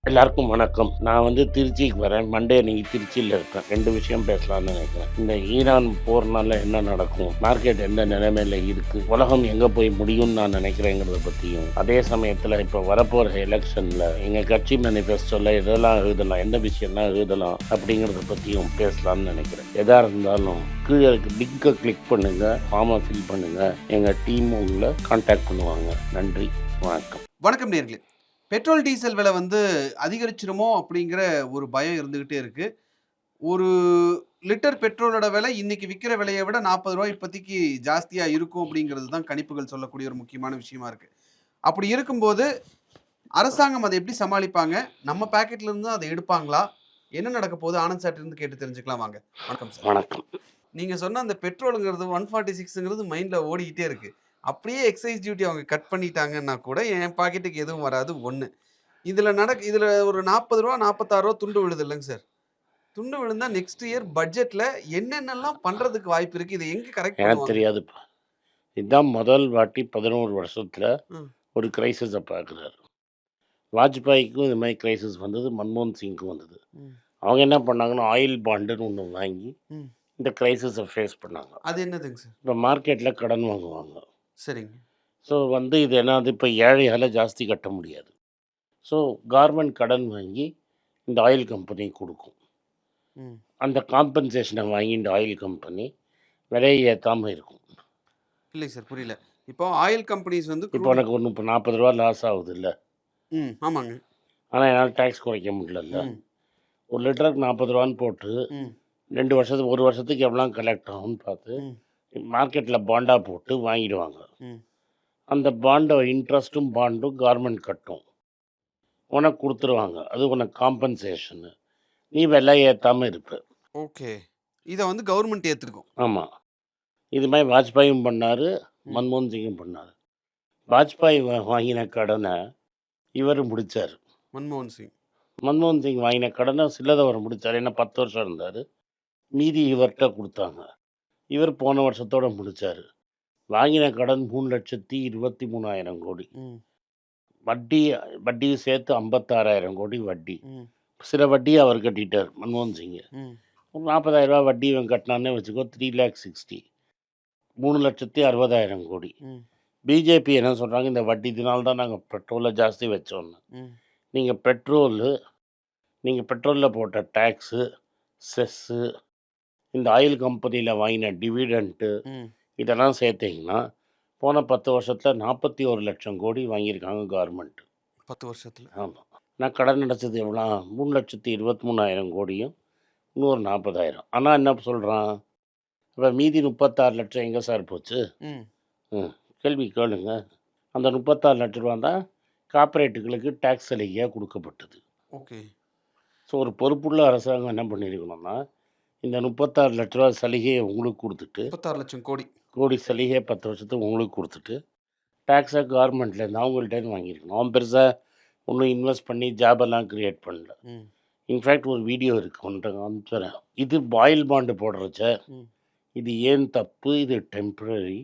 எல்லாருக்கும் வணக்கம். நான் திருச்சிக்கு வரேன். மண்டே அன்னைக்கு திருச்சியில இருப்பேன். 2 விஷயம் பேசலாம்னு நினைக்கிறேன். இந்த ஈரான் போர்னால என்ன நடக்கும்? மார்க்கெட் எந்த நிலைமையில இருக்கு? உலகம் எங்க போய் முடியும்னு நான் நினைக்கிறேங்கிறத பத்தியும், அதே சமயத்துல இப்ப வரப்போற எலெக்ஷன்ல எங்க கட்சி மேனிஃபெஸ்டோல எதெல்லாம் எழுதலாம், எந்த விஷயம்லாம் எழுதலாம் அப்படிங்கிறத பத்தியும் பேசலாம்னு நினைக்கிறேன். எதா இருந்தாலும் கீழே லிங்கை கிளிக் பண்ணுங்க, ஃபார்மை ஃபில் பண்ணுங்க. எங்க டீம் உங்களை கான்டாக்ட் பண்ணுவாங்க. நன்றி, வணக்கம். வணக்கம் நேர்களே. பெட்ரோல் டீசல் விலை அதிகரிச்சிருமோ அப்படிங்கிற ஒரு பயம் இருந்துகிட்டே இருக்கு. ஒரு லிட்டர் பெட்ரோலோட விலை இன்னைக்கு விக்கிற விலைய விட ரூ. 40 இப்போதைக்கு ஜாஸ்தியா இருக்கும் அப்படிங்கிறது தான் கணிப்புகள் சொல்லக்கூடிய ஒரு முக்கியமான விஷயமா இருக்கு. அப்படி இருக்கும்போது அரசாங்கம் அதை எப்படி சமாளிப்பாங்க? நம்ம பாக்கெட்ல இருந்து அதை எடுப்பாங்களா? என்ன நடக்க போகுது? ஆனந்த் சார்ட்ட இருந்து கேட்டு தெரிஞ்சுக்கலாம் வாங்க. வணக்கம் சார். வணக்கம். நீங்க சொன்ன அந்த பெட்ரோலுங்கிறது 146ங்கிறது மைண்ட்ல ஓடிக்கிட்டே இருக்கு. அப்படியே எக்ஸைஸ் டியூட்டி அவங்க கட் பண்ணிட்டாங்கன்னா கூட என் பாக்கெட்டுக்கு எதுவும் வராது 1. இதுல ஒரு ரூ. 40 ரூ. 46 துண்டு விழுது இல்லைங்க சார். துண்டு விழுந்தா நெக்ஸ்ட் இயர் பட்ஜெட்ல என்னென்னலாம் பண்றதுக்கு வாய்ப்பு இருக்கு? இத எங்க கரெக்ட் எனக்கு பண்ணுவாங்க? தெரியாதுப்பா. இதுதான் முதல் வாட்டி 11 வருஷத்துல ம். ஒரு கிரைசிஸை பார்க்குறாரு. வாஜ்பாய்க்கும் இது மாதிரி கிரைசிஸ் வந்தது, மன்மோகன் சிங்க்கும் வந்தது. ம். அவங்க என்ன பண்ணாங்கன்னா, ஆயில் பாண்டுன்னு ஒன்று வாங்கி ம். இந்த கிரைசிஸை ஃபேஸ் பண்ணாங்க. அது என்னதுங்க சார்? இப்போ மார்க்கெட்டில் கடன் வாங்குவாங்க. சரிங்க. ஸோ இது என்னது, இப்போ ஏழையால் ஜாஸ்தி கட்ட முடியாது. ஸோ கவர்மெண்ட் கடன் வாங்கி இந்த ஆயில் கம்பெனி கொடுக்கும். ம். அந்த காம்பன்சேஷனை வாங்கி இந்த ஆயில் கம்பெனி விலையை ஏற்றாமல் இருக்கும். இல்லைங்க சார் புரியல. இப்போ ஆயில் கம்பெனிஸ் இப்போ எனக்கு ஒன்று இப்போ ₹40 லாஸ் ஆகுது இல்லை, ஆமாங்க. ஆனால் என்னால் டேக்ஸ் குறைக்க முடியல. ம். ஒரு லிட்டருக்கு ₹40 போட்டு ம். 2 வருஷத்துக்கு 1 வருஷத்துக்கு எவ்வளோ கலெக்ட் ஆகும்னு பார்த்து ம். மார்க்கெட்டில் பாண்டா போட்டு வாங்கிடுவாங்க. ம். அந்த பாண்டை இன்ட்ரெஸ்ட்டும் பாண்டும் கவர்மெண்ட் கட்டும், உனக்கு கொடுத்துருவாங்க. அது உனக்கு காம்பன்சேஷனு. நீ விலை ஏற்றாமல் இருப்ப. ஓகே. இத கவர்மெண்ட் ஏத்துக்கும். ஆமாம். இது மாதிரி வாஜ்பாயும் பண்ணார், ம். மன்மோகன் சிங்கும் பண்ணார். வாஜ்பாய் வாங்கின கடனை இவர் முடித்தார். மன்மோகன் சிங். மன்மோகன் சிங் வாங்கின கடனை சில்லறை முடித்தார். ஏன்னா 10 வருஷம் இருந்தார். மீதி இவர்கிட்ட கொடுத்தாங்க. இவர் போன வருஷத்தோடு முடித்தார். வாங்கின கடன் 3,23,000 கோடி. ம். வட்டியும் சேர்த்து 56,000 கோடி வட்டி. ம். சில வட்டியை அவர் கட்டிட்டார் மன்மோகன் சிங். ம். ஒரு 40,000 வட்டி இவன் கட்டினானே வச்சுக்கோ, 3,60,000, 3,60,000 கோடி. ம். பிஜேபி என்ன சொல்கிறாங்க, இந்த வட்டி இதனால தான் நாங்கள் பெட்ரோலை ஜாஸ்தி வச்சோன்னு. ம். நீங்கள் பெட்ரோலில் போட்ட டேக்ஸு, செஸ்ஸு, இந்த ஆயில் கம்பெனியில் வாங்கின டிவிடெண்ட்டு, ம். இதெல்லாம் சேர்த்திங்கன்னா போன 10 வருஷத்தில் 41 லட்சம் கோடி வாங்கியிருக்காங்க கவர்மெண்ட். 10 வருஷத்துல. ஆமாம். நான் கடன் அடைச்சது எவ்வளோ, 3,23,000 கோடியும் இன்னொரு 40,000. ஆனால் என்ன சொல்கிறான், இப்போ மீதி 36 லட்சம் எங்கே சார் போச்சு? ம். ம் கேள்வி கேளுங்க. அந்த 36 லட்ச ரூபா தான் கார்ப்பரேட்டுகளுக்கு டேக்ஸ் சலுகையாக கொடுக்கப்பட்டது. ஓகே. ஸோ ஒரு பொறுப்புள்ள அரசாங்கம் என்ன பண்ணியிருக்கணும்னா, இந்த 36 லட்ச ரூபா சலுகையை உங்களுக்கு கொடுத்துட்டு, 36 லட்சம் கோடி. கோடி சலுகையை 10 வருஷத்துக்கு உங்களுக்கு கொடுத்துட்டு, டேக்ஸை கவர்மெண்ட்லேருந்து அவங்கள்ட்டேருந்து வாங்கியிருக்கணும். அவன் பெருசாக ஒன்றும் இன்வெஸ்ட் பண்ணி ஜாபெல்லாம் க்ரியேட் பண்ணல. ம். இன்ஃபேக்ட் ஒரு வீடியோ இருக்குது, ஒன்றை அனுப்பிச்சுறேன். இது ஆயில் பாண்டு போடுறச்ச, ம். இது ஏன் தப்பு, இது டெம்பரரி,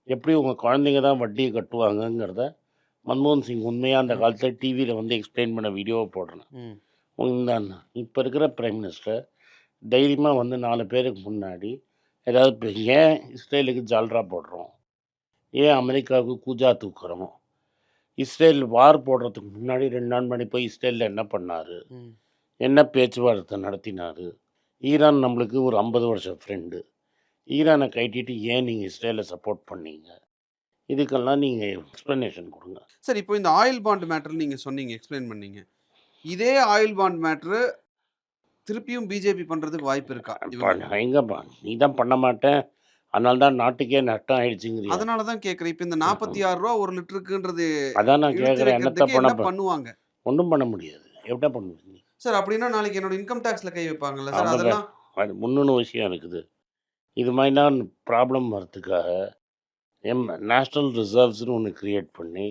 எப்படி உங்கள் குழந்தைங்க தான் வட்டியை கட்டுவாங்கங்கிறத மன்மோகன் சிங் உண்மையாக அந்த காலத்தில் டிவியில் எக்ஸ்பிளைன் பண்ண வீடியோவை போடுறேன். ம். இப்போ இருக்கிற பிரைம் மினிஸ்டர் தைரியமாக 4 பேருக்கு முன்னாடி ஏதாவது ஏன் இஸ்ரேலுக்கு ஜால்ரா போடுறோம், ஏன் அமெரிக்காவுக்கு கூஜா தூக்குறோம், இஸ்ரேல் வார் போடுறதுக்கு முன்னாடி 2 நாள் முன்னாடி போய் இஸ்ரேலில் என்ன பண்ணார், ம். என்ன பேச்சுவார்த்தை நடத்தினார், ஈரான் நம்மளுக்கு ஒரு 50 வருஷம் ஃப்ரெண்டு, ஈரானை கைட்டிட்டு ஏன் நீங்கள் இஸ்ரேலை சப்போர்ட் பண்ணீங்க, இதுக்கெல்லாம் நீங்கள் எக்ஸ்ப்ளனேஷன் கொடுங்க. சார் இப்போ இந்த ஆயில் பாண்ட் மேட்டர் நீங்க சொன்னீங்க, எக்ஸ்பிளைன் பண்ணீங்க. இதே ஆயில் பாண்ட் மேட்டர் திருப்பியும் பிஜேபி பண்றதுக்கு வாய்ப்பு இருக்கா? எங்கப்பா, நீ தான் பண்ண மாட்டேன், அதனால தான் நாட்டுக்கே நஷ்டம் ஆயிடுச்சுங்கிறியா? அதனால தான் கேட்குறேன். இப்போ இந்த ரூ. 46 ஒரு லிட்டருக்குன்றது அதான் நான் இழுத்து கேட்குறேன், என்னத்த வைக்கிறதுக்கு என்ன பண்ண? பண்ணுவாங்க? ஒன்றும் பண்ண முடியாது. எப்படி பண்ணுவீங்க? சார் அப்படின்னா நாளைக்கு என்னோட இன்கம் டாக்ஸ்ல கை வைப்பாங்கல்ல சார்? அவங்க அதெல்லாம் அது முன்னொன்று விஷயம் இருக்குது. இது மாதிரிலாம் ப்ராப்ளம் வரத்துக்காக நேஷ்னல் ரிசர்வ்ஸ்னு ஒன்று க்ரியேட் பண்ணி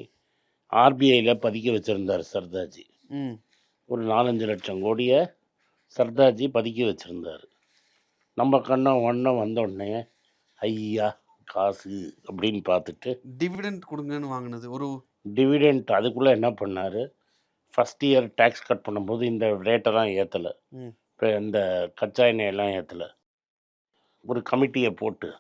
ஆர்பிஐயில் பதுக்கி வச்சுருந்தார் சர்தாஜி. ம். ஒரு 4-5 லட்சம் கோடியை சர்தாஜி பதுக்கி வச்சுருந்தார். நம்ம ஒன்றை வந்தோடனே ஐயா காசு அப்படின்னு பார்த்துட்டு டிவிடெண்ட் கொடுங்கன்னு வாங்கினது ஒரு டிவிடெண்ட் அதுக்குள்ளே என்ன பண்ணார், ஃபஸ்ட் இயர் டேக்ஸ் கட் பண்ணும்போது இந்த ரேட்டெல்லாம் ஏற்றலை. ம். இப்போ இந்த கச்சா எண்ணெயெல்லாம் ஏற்றலை. ஒரு கமிட்டியை போட்டு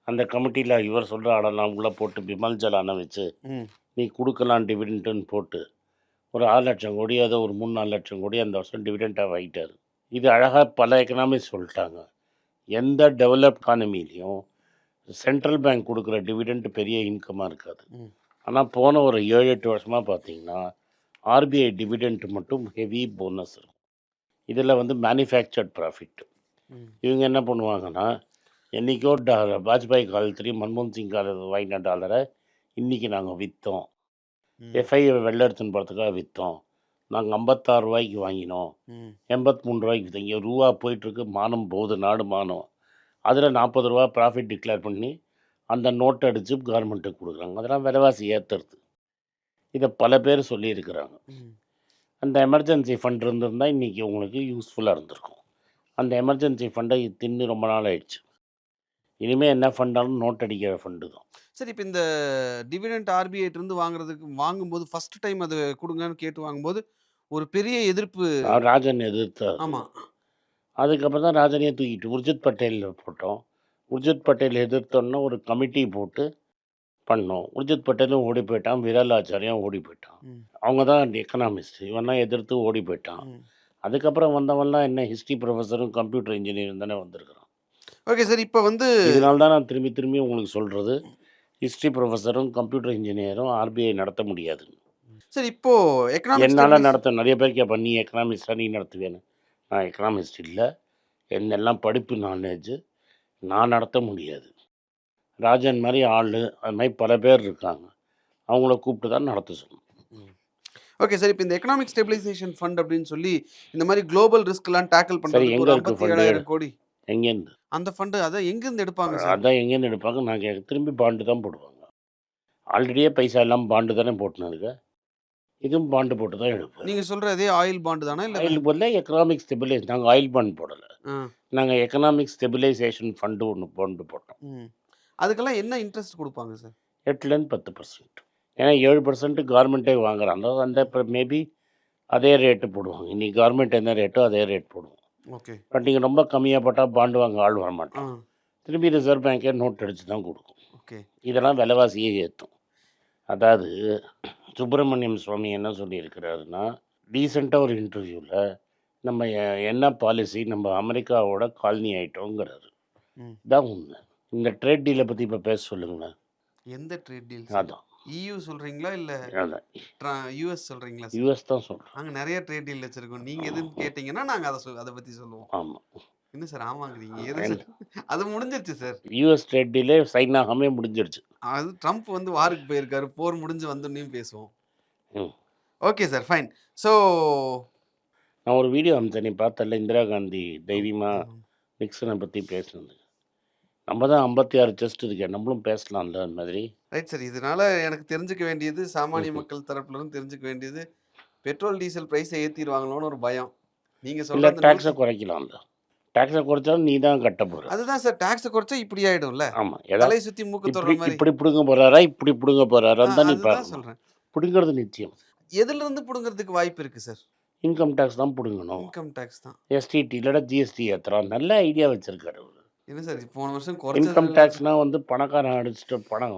அந்த கமிட்டியில் இவர் சொல்கிற ஆளெல்லாம் உள்ளே போட்டு பிமல் ஜலானை வச்சு ம். நீ கொடுக்கலாம் டிவிடெண்ட்டுன்னு போட்டு ஒரு 6,00,000 கோடி ஏதோ ஒரு 3-4 லட்சம் கோடி அந்த வருஷம் டிவிடெண்ட்டாக வாங்கிட்டார். இது அழகாக பல எக்கனாமிக்ஸ் சொல்லிட்டாங்க. எந்த டெவலப் எக்கானமிலையும் சென்ட்ரல் பேங்க் கொடுக்குற டிவிடெண்ட் பெரிய இன்கமாக இருக்காது. ம். ஆனால் போன ஒரு 7-8 வருஷமாக பார்த்தீங்கன்னா ஆர்பிஐ டிவிடெண்ட் மட்டும் ஹெவி போனஸ் இருக்கும். இதில் வந்து மேனுஃபேக்சர்ட் ப்ராஃபிட். ம். இவங்க என்ன பண்ணுவாங்கன்னா என்றைக்கோ வாஜ்பாய் காலத்துலேயும் மன்மோகன் சிங் காலத்தில் வாங்கின டாலரை இன்றைக்கி நாங்கள் விற்றோம். ம். எஃப்ஐ வெள்ளை எடுத்துன்னு போகிறதுக்காக விற்றோம். நாங்கள் 56 ரூபாய்க்கு வாங்கினோம், ம். 83 ரூபாய்க்கு விற்றோம். இங்கே ரூபா போயிட்டுருக்கு, மானம் போகுது, நாடு மானம். அதில் 40 ரூபா ப்ராஃபிட் டிக்ளேர் பண்ணி அந்த நோட்டை அடித்து கவர்மெண்ட்டுக்கு கொடுக்குறாங்க. அதெல்லாம் விலைவாசி ஏற்றுறது. இதை பல பேர் சொல்லியிருக்கிறாங்க. ம். அந்த எமர்ஜென்சி ஃபண்ட் இருந்திருந்தால் இன்றைக்கி உங்களுக்கு யூஸ்ஃபுல்லாக இருந்திருக்கும். அந்த எமர்ஜென்சி ஃபண்டை தின்னு ரொம்ப நாள் ஆயிடுச்சு. இனிமேல் என்ன ஃபண்டாலும் நோட் அடிக்கிற ஃபண்டு தான். சரி, இப்போ இந்த டிவிடெண்ட் ஆர்பிஐட்டிருந்து வாங்கும்போது ஃபர்ஸ்ட் டைம் அது கொடுங்கன்னு கேட்டு வாங்கும்போது ஒரு பெரிய எதிர்ப்பு. ராஜன் எதிர்த்தார். ஆமாம். அதுக்கப்புறம் தான் ராஜனையே தூக்கிட்டு உர்ஜித் பட்டேல் போட்டோம். உர்ஜித் பட்டேல் எதிர்த்தோன்னா ஒரு கமிட்டி போட்டு பண்ணோம். உர்ஜித் பட்டேலும் ஓடி போயிட்டான், விரல் ஆச்சாரியும் ஓடி போயிட்டான். ம். அவங்க தான் எக்கனாமிஸ்ட். இவனா எதிர்த்து ஓடி போயிட்டான். ம். அதுக்கப்புறம் வந்தவன்லாம் என்ன ஹிஸ்ட்ரி ப்ரொஃபஸரும் கம்ப்யூட்டர் இன்ஜினியரும் தானே வந்திருக்கிறான். ஓகே சார், இப்போ வந்து இதனால தான் நான் திரும்பி திரும்பி உங்களுக்கு சொல்கிறது, ஹிஸ்ட்ரி ப்ரொஃபஸரும் கம்ப்யூட்டர் இன்ஜினியரும் ஆர்பிஐ நடத்த முடியாது. சார் இப்போ எக்கனாமிக்ஸ் என்னால் நடத்த நிறைய பேர் கேட்பேன், நீ எக்கனாமிஸ்டாக நீ நடத்துவேன்னு. நான் எக்கனாமிஸ்ட் இல்லை, என்னெல்லாம் படிப்பு நாலேஜ், நான் நடத்த முடியாது. ராஜன் மாதிரி ஆள், அது மாதிரி பல பேர் இருக்காங்க, அவங்கள கூப்பிட்டு தான் நடத்த சொல்லணும். ஓகே சார், இப்போ இந்த எக்கனாமிக் ஸ்டெபிலைசேஷன் ஃபண்ட் அப்படின்னு சொல்லி இந்த மாதிரி குளோபல் ரிஸ்க்லாம் டேக்கிள் சரி, பண்ணுறதுக்கு எங்கே ஒரு இருக்குது ஃபண்டு? 57,000 கோடி எங்கேருந்து? அந்த ஃபண்டு அதை எங்கேருந்து எடுப்பாங்க சார்? அதான் எங்கேருந்து எடுப்பாங்க? நான் திரும்பி பாண்டு தான் போடுவாங்க. ஆல்ரெடியே பைசா இல்லாமல் பாண்டு தானே போட்டுன்னு இருக்க, இதுவும் பாண்டு போட்டு தான் எடுப்பேன். நீங்கள் சொல்கிற அதே ஆயில் பாண்டு தானே? இல்லை ஆயில் போடல, எக்கனாமிக் ஸ்டெபிலைஸ். நாங்கள் ஆயில் பாண்ட் போடலை, ஆ. நாங்கள் எக்கனாமிக் ஸ்டெபிலைசேஷன் ஃபண்டு ஒன்று பாண்டு போட்டோம். ம். அதுக்கெல்லாம் என்ன இன்ட்ரெஸ்ட் கொடுப்பாங்க சார்? 8லேருந்து 10%. ஏன்னா 7% கவர்மெண்ட்டே வாங்குறாங்க. அந்த மேபி அதே ரேட்டு போடுவாங்க. இன்றைக்கி கவர்மெண்ட் என்ன ரேட்டோ அதே ரேட் போடுவோம். ஓகே. பட் நீங்கள் ரொம்ப கம்மியாக போட்டால் பாண்டு வாங்க ஆள் வர ஆ. மாட்டான். திரும்பி ரிசர்வ் பேங்க்கே நோட் அடித்து தான் கொடுக்கும். ஓகே. இதெல்லாம் விலைவாசியே ஏற்றும். அதாவது சுப்பிரமணியம் சுவாமி என்ன சொல்லியிருக்கிறாருன்னா, ரீசெண்டாக ஒரு இன்டர்வியூவில் நம்ம என்ன பாலிசி, நம்ம அமெரிக்காவோட காலனி ஆகிட்டோங்கிறாரு. ம். இதான் உண்மை. இந்த ட்ரேட் டீலை பற்றி இப்போ பேச சொல்லுங்களேன். எந்த ட்ரேட் டீல்? அதான் EU சொல்கிறீங்களா இல்லை அதான் யூஎஸ் சொல்கிறீங்களா சார்? யூஎஸ் தான் சொல்கிறேன். நாங்கள் நிறைய ட்ரேட் டீல் வச்சுருக்கோம். நீங்கள் எதுன்னு கேட்டிங்கன்னா நாங்கள் அதை பற்றி சொல்லுவோம். ஆமாம். என்ன சார் ஆமாங்கிறீங்க? எது சார்? அது முடிஞ்சிருச்சு சார். யூஎஸ் ட்ரேட் டீலே சைன் ஆகாமே முடிஞ்சிருச்சு. அது ட்ரம்ப் வந்து வாருக்கு போயிருக்காரு, போர் முடிஞ்சு வந்தோன்னையும் பேசுவோம். ம். Okay sir, fine. ஸோ நான் ஒரு வீடியோ அனுப்பிச்சேன், நீ பார்த்தல, இந்திரா காந்தி தைரியமாக நிக்சனை பற்றி பேசுனது. நம்ம தான் 56 செஸ்ட் இருக்கேன், நம்மளும் பேசலாம்ல அந்த மாதிரி. Right sir. இதனால எனக்கு தெரிஞ்சுக்க வேண்டியது, சாமானிய மக்கள் தரப்புலன்னு தெரிஞ்சுக்க வேண்டியது, பெட்ரோல் டீசல் ப்ரைஸை ஏற்றிடுவாங்களோன்னு ஒரு பயம். நீங்கள் இல்லை, சொல்ல டேக்ஸை குறைக்கலாம்ல. டேக்ஸை குறைச்சாலும் நீ தான் கட்ட போகிற. அதுதான் சார், டாக்ஸை குறைச்சா இப்படி ஆகிடும்ல. ஆமாம், தலை சுற்றி மூக்கு தொடுற இப்படி மாதிரி. இப்படி பிடுங்க போகிறாரா, இப்படி பிடுங்க போகிறாரான்னு தான் நீ அதுதான் பாருங்க. சொல்கிறேன். பிடுங்கிறது நிச்சயம். எதுலேருந்து பிடுங்கிறதுக்கு வாய்ப்பு இருக்குது சார்? இன்கம் டேக்ஸ் தான் பிடுங்கணும். இன்கம் டேக்ஸ் தான். எஸ்டிடி இல்லைனா ஜிஎஸ்டி ஏற்றுறான். நல்ல ஐடியா வச்சுருக்காரு அவர். என்ன சார் போன வருஷம் இன்கம் குறைச்சது? டேக்ஸ்னால் வந்து பணக்காரன் அடிச்சுட்டு பணம்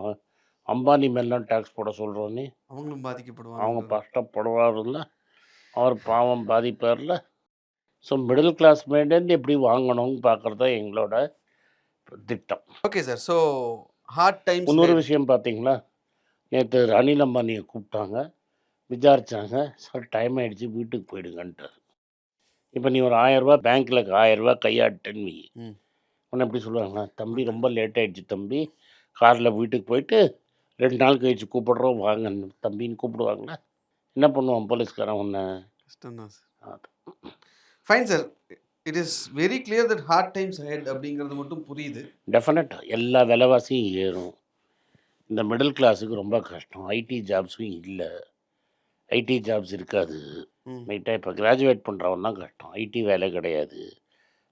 அம்பானி மேலாம் டேக்ஸ் போட சொல்கிறோன்னே அவங்களும் பாதிக்கப்படுவாங்க. அவங்க கஷ்டப்படுவார்ல, அவர் பாவம் பாதிப்பார்ல. ஸோ மிடில் கிளாஸ் மேலேருந்து எப்படி வாங்கணும்னு பார்க்குறது தான் எங்களோட திட்டம். Okay sir. So heart times. இன்னொரு விஷயம் பார்த்தீங்களா, நேற்று அனில் அம்பானியை கூப்பிட்டாங்க, விசாரித்தாங்க. சார் டைம் ஆகிடுச்சு, வீட்டுக்கு போயிடுங்கன்ட்டார். இப்போ நீ ஒரு 1000 ரூபா பேங்க்கில் 1000 ரூபா கையாட்டேன்னு வை, உன்னை எப்படி சொல்லுவாங்க, தம்பி ரொம்ப லேட் ஆகிடுச்சு தம்பி, காரில் வீட்டுக்கு போயிட்டு 2 நாள் கழிச்சு கூப்பிடுறோம் வாங்க தம்பின்னு கூப்பிடுவாங்களா? என்ன பண்ணுவான் போலீஸ்காரன் உன்னை? கஷ்டம் தான் sir. Fine sir. It is very clear that heart times head அப்படிங்கிறது மட்டும் புரியுது. டெஃபினட்டாக எல்லா விலைவாசியும் ஏறும். இந்த மிடில் கிளாஸுக்கு ரொம்ப கஷ்டம். ஐடி ஜாப்ஸும் இல்லை, ஐடி ஜாப்ஸ் இருக்காது. ரைட்டாக இப்போ கிராஜுவேட் பண்ணுறவன் தான் கஷ்டம். ஐடி வேலை கிடையாது,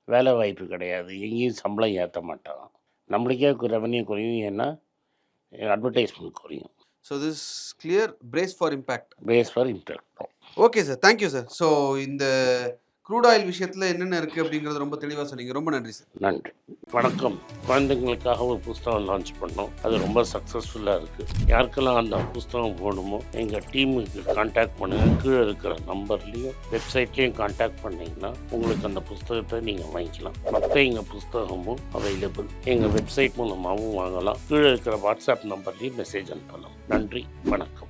வேலை வாய்ப்பு கிடையாது, எங்கேயும் சம்பளம் ஏற்ற மாட்டான். நம்மளுக்கே ரெவன்யூ குறையும், ஏன்னா அட்வர்டைஸ்மெண்ட் குறையும். So this clear brace for impact. Brace for impact. Okay sir. Thank you sir. So இந்த க்ரூட் ஆயில் விஷயத்துல என்னென்ன இருக்கு அப்படிங்கிறது ரொம்ப தெளிவா சொன்னீங்க. ரொம்ப நன்றி சார். நன்றி. வணக்கம். குழந்தைங்களுக்காக ஒரு புஸ்தகம் லான்ச் பண்ணோம். அது ரொம்ப சக்ஸஸ்ஃபுல்லாக இருக்குது. யாருக்கெல்லாம் அந்த புஸ்தகம் போகணுமோ எங்கள் டீமுக்கு கான்டாக்ட் பண்ணுங்கள். கீழே இருக்கிற நம்பர்லேயும் வெப்சைட்லேயும் கான்டாக்ட் பண்ணிங்கன்னா உங்களுக்கு அந்த புஸ்தகத்தை நீங்கள் வாங்கிக்கலாம். மற்ற எங்கள் புஸ்தகமும் அவைலபிள். எங்கள் வெப்சைட் மூலமாகவும் வாங்கலாம். கீழே இருக்கிற வாட்ஸ்அப் நம்பர்லேயும் மெசேஜ் அனுப்பலாம். நன்றி. வணக்கம்.